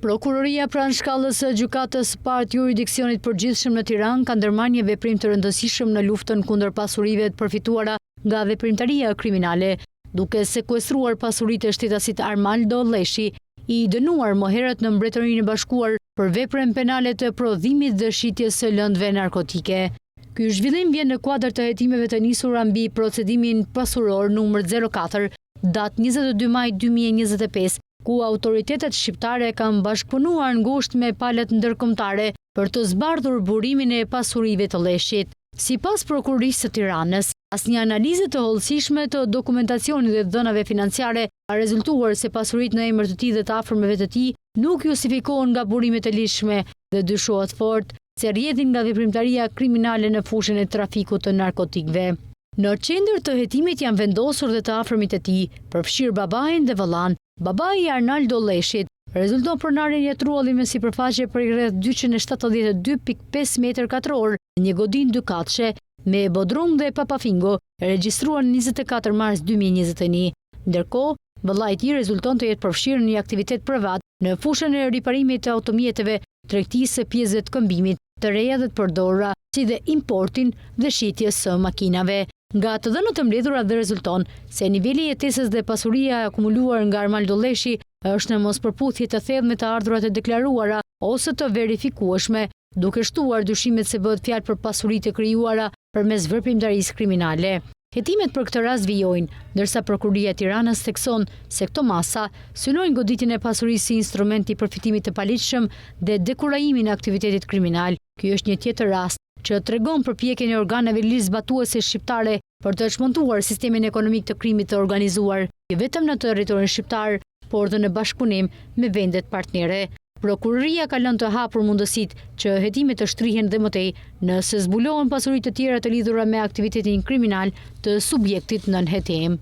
Prokuroria pranë shkallës së gjykatës së parë jurisdiksionit përgjithshëm në Tiranë ka ndërmarrë një veprim të rëndësishëm në luftën kundër pasurive të përfituara nga veprimtaria kriminale, duke sekuestruar pasuritë e shtetasit Armaldo Lleshi, i dënuar më herët në Mbretërinë e Bashkuar për veprën penale të prodhimit dhe shitjes së lëndëve narkotike. Ky zhvillim vjen në kuadër të hetimeve të nisura mbi procedimin pasuror numër 04, datë 22 maj 2025, ku autoritetet shqiptare kanë bashkëpunuar ngushtë me palët ndërkombëtare për të zbardhur burimin e pasurive të Lleshit. Sipas Prokurorisë së Tiranës, asnjë analizë të hollësishme të dokumentacionit dhe dhënave financiare ka rezultuar se pasuritë në emër të tij dhe të afërmëve të tij nuk justifikohen nga burimet e lishme dhe dyshohet fort se rrjedhin nga veprimtaria kriminale në fushën e trafikut të narkotikëve. Në qendër të hetimit janë vendosur dhe të afërmit e tij, përfshirë babain dhe vëllain. Babai i Arnaldo Lleshit rezulton pronarjen e trullit me sipërfaqe për rreth 272.5 m2 në një godinë dykatëshe me bodrum dhe papafingo, e regjistruar në 24 mars 2021. Ndërkohë, vëllai i tij rezulton të jetë përfshirë në një aktivitet privat në fushën e riparimit të automjeteve, tregtisë së pjesëve të këmbimit, të reja dhe të përdorura, si dhe importin dhe shitjes së makinave. Nga të dhënat e mbledhura dhe rezulton se niveli i jetesës dhe pasuria e akumuluar nga Armaldo Lleshi është në mospërputhje të thellë me të ardhurat e deklaruara ose të verifikueshme, duke shtuar dyshimet se bëhet fjalë për pasuritë e krijuara përmes veprimtarisë kriminale. Hetimet për këtë rast vijojnë, ndërsa Prokuroria e Tiranës thekson se këto masa synojnë goditjen e pasurisë si instrument i përfitimit të paligjshëm dhe dekurajimin e aktivitetit kriminal. Ky është një tjetër rast që tregon përpjekjen e organeve ligjzbatuese shqiptare për të çmontuar sistemin ekonomik të krimit të organizuar, jo vetëm në territorin shqiptar, por dhe në bashkëpunim me vendet partnere. Prokuroria ka lënë të hapur mundësitë që hetimet të shtrihen dhe mëtej nëse zbulohen pasuri të tjera të lidhura me aktivitetin kriminal të subjektit nën hetim.